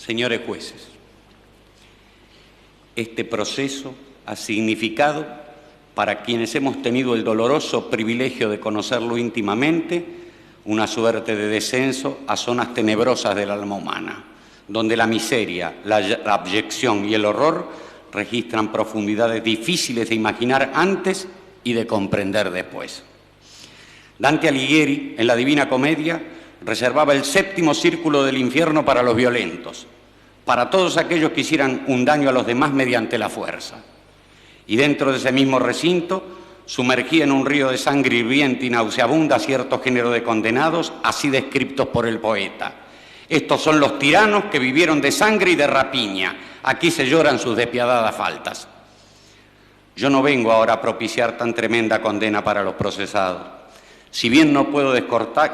Señores jueces, este proceso ha significado, para quienes hemos tenido el doloroso privilegio de conocerlo íntimamente, una suerte de descenso a zonas tenebrosas del alma humana, donde la miseria, la abyección y el horror registran profundidades difíciles de imaginar antes y de comprender después. Dante Alighieri, en la Divina Comedia, reservaba el séptimo círculo del infierno para los violentos, para todos aquellos que hicieran un daño a los demás mediante la fuerza. Y dentro de ese mismo recinto, sumergía en un río de sangre hirviente y nauseabunda a cierto género de condenados, así descriptos por el poeta. Estos son los tiranos que vivieron de sangre y de rapiña. Aquí se lloran sus despiadadas faltas. Yo no vengo ahora a propiciar tan tremenda condena para los procesados, si bien no puedo descartar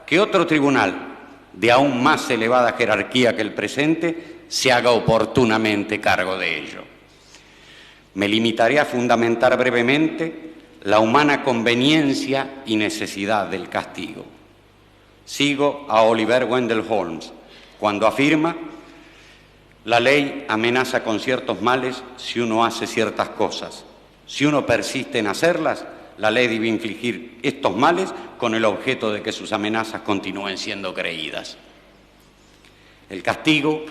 que otro tribunal de aún más elevada jerarquía que el presente se haga oportunamente cargo de ello. Me limitaré a fundamentar brevemente la humana conveniencia y necesidad del castigo. Sigo a Oliver Wendell Holmes cuando afirma: la ley amenaza con ciertos males si uno hace ciertas cosas. Si uno persiste en hacerlas, la ley debe infligir estos males con el objeto de que sus amenazas continúen siendo creídas. El castigo,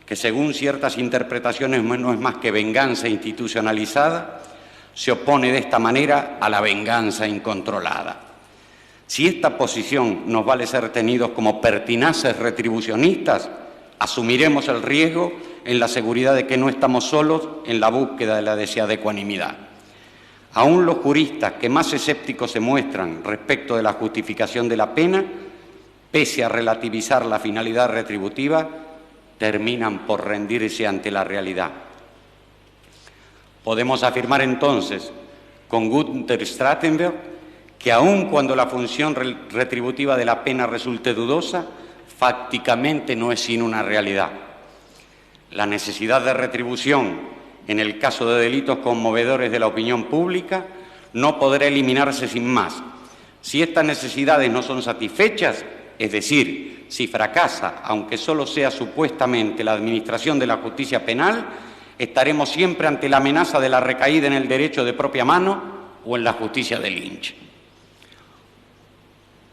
que según ciertas interpretaciones no es más que venganza institucionalizada, se opone de esta manera a la venganza incontrolada. Si esta posición nos vale ser tenidos como pertinaces retribucionistas, asumiremos el riesgo en la seguridad de que no estamos solos en la búsqueda de la deseada ecuanimidad. Aún los juristas que más escépticos se muestran respecto de la justificación de la pena, pese a relativizar la finalidad retributiva, terminan por rendirse ante la realidad. Podemos afirmar entonces, con Gunther Stratenberg, que aun cuando la función retributiva de la pena resulte dudosa, fácticamente no es sino una realidad. La necesidad de retribución en el caso de delitos conmovedores de la opinión pública no podrá eliminarse sin más. Si estas necesidades no son satisfechas, es decir, si fracasa, aunque solo sea supuestamente, la administración de la justicia penal, estaremos siempre ante la amenaza de la recaída en el derecho de propia mano o en la justicia de Lynch.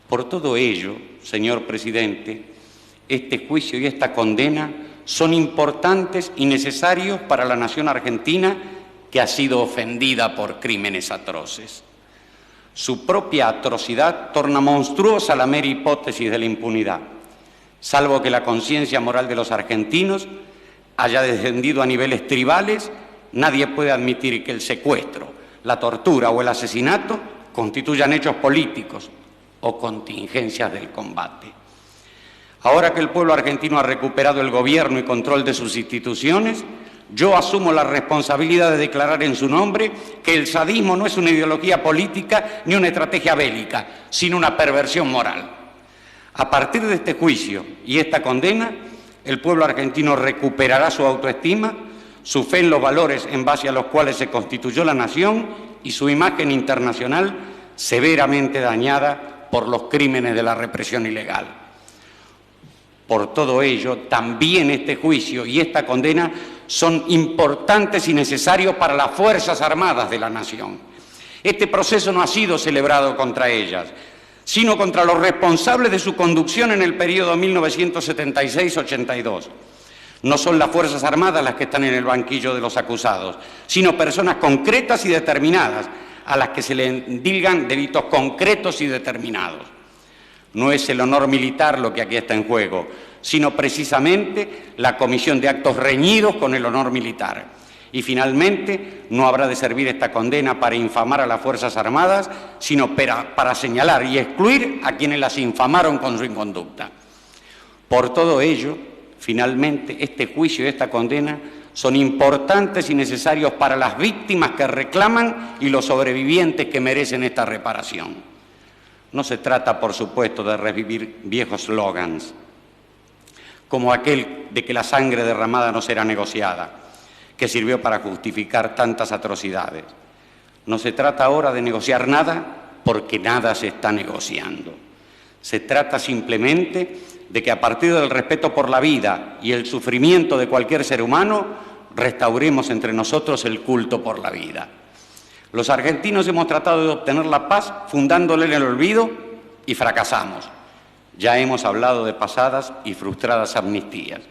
Por todo ello, señor presidente, este juicio y esta condena son importantes y necesarios para la nación argentina, que ha sido ofendida por crímenes atroces. Su propia atrocidad torna monstruosa la mera hipótesis de la impunidad. Salvo que la conciencia moral de los argentinos haya descendido a niveles tribales, nadie puede admitir que el secuestro, la tortura o el asesinato constituyan hechos políticos o contingencias del combate. Ahora que el pueblo argentino ha recuperado el gobierno y control de sus instituciones, yo asumo la responsabilidad de declarar en su nombre que el sadismo no es una ideología política ni una estrategia bélica, sino una perversión moral. A partir de este juicio y esta condena, el pueblo argentino recuperará su autoestima, su fe en los valores en base a los cuales se constituyó la nación y su imagen internacional severamente dañada por los crímenes de la represión ilegal. Por todo ello, también este juicio y esta condena son importantes y necesarios para las Fuerzas Armadas de la nación. Este proceso no ha sido celebrado contra ellas, sino contra los responsables de su conducción en el periodo 1976-82. No son las Fuerzas Armadas las que están en el banquillo de los acusados, sino personas concretas y determinadas, a las que se le endilgan delitos concretos y determinados. No es el honor militar lo que aquí está en juego, sino precisamente la comisión de actos reñidos con el honor militar. Y finalmente, no habrá de servir esta condena para infamar a las Fuerzas Armadas, sino para señalar y excluir a quienes las infamaron con su inconducta. Por todo ello, finalmente, este juicio y esta condena son importantes y necesarios para las víctimas que reclaman y los sobrevivientes que merecen esta reparación. No se trata, por supuesto, de revivir viejos slogans, como aquel de que la sangre derramada no será negociada, que sirvió para justificar tantas atrocidades. No se trata ahora de negociar nada, porque nada se está negociando. Se trata simplemente de que a partir del respeto por la vida y el sufrimiento de cualquier ser humano, restauremos entre nosotros el culto por la vida. Los argentinos hemos tratado de obtener la paz fundándola en el olvido y fracasamos. Ya hemos hablado de pasadas y frustradas amnistías.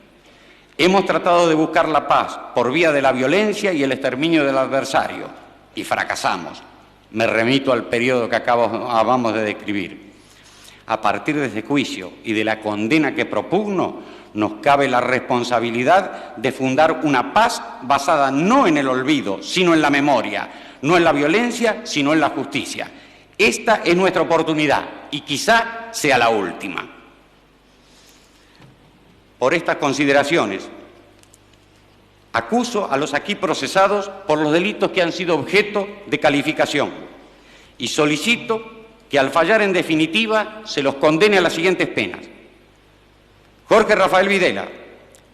Hemos tratado de buscar la paz por vía de la violencia y el exterminio del adversario y fracasamos. Me remito al periodo que acabamos de describir. A partir de ese juicio y de la condena que propugno, nos cabe la responsabilidad de fundar una paz basada no en el olvido, sino en la memoria, no en la violencia, sino en la justicia. Esta es nuestra oportunidad y quizá sea la última. Por estas consideraciones, acuso a los aquí procesados por los delitos que han sido objeto de calificación y solicito que al fallar en definitiva se los condene a las siguientes penas. Jorge Rafael Videla,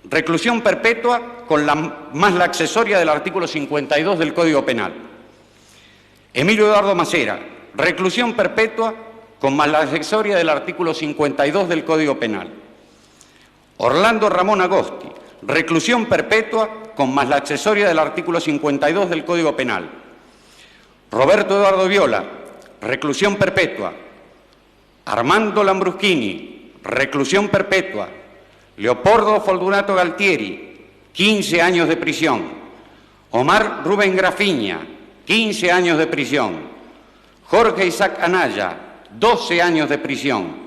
reclusión perpetua con más la accesoria del artículo 52 del Código Penal. Emilio Eduardo Macera, reclusión perpetua con más la accesoria del artículo 52 del Código Penal. Orlando Ramón Agosti, reclusión perpetua con más la accesoria del artículo 52 del Código Penal. Roberto Eduardo Viola, reclusión perpetua. Armando Lambruschini, reclusión perpetua. Leopoldo Fortunato Galtieri, 15 años de prisión. Omar Rubén Grafiña, 15 años de prisión. Jorge Isaac Anaya, 12 años de prisión.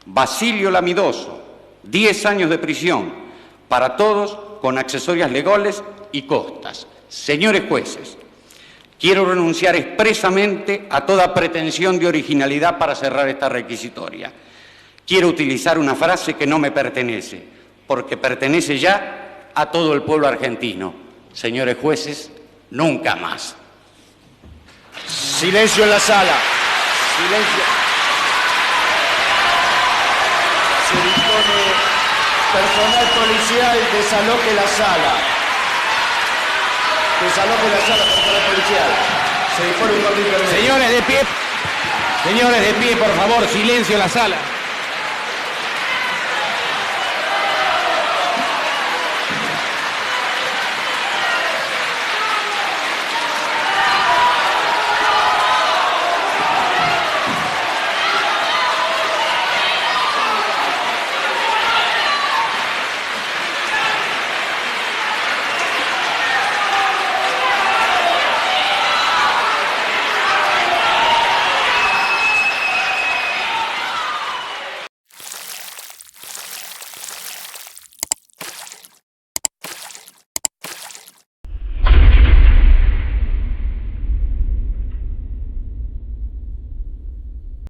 Basilio Lamidoso, 10 años de prisión, para todos con accesorias legales y costas. Señores jueces, quiero renunciar expresamente a toda pretensión de originalidad para cerrar esta requisitoria. Quiero utilizar una frase que no me pertenece, porque pertenece ya a todo el pueblo argentino. Señores jueces, nunca más. Silencio en la sala. Silencio. Se dispone personal policial, desaloje la sala. Desaloje la sala, personal policial. Se dispone un corte intermedio. Señores de pie, por favor, silencio en la sala.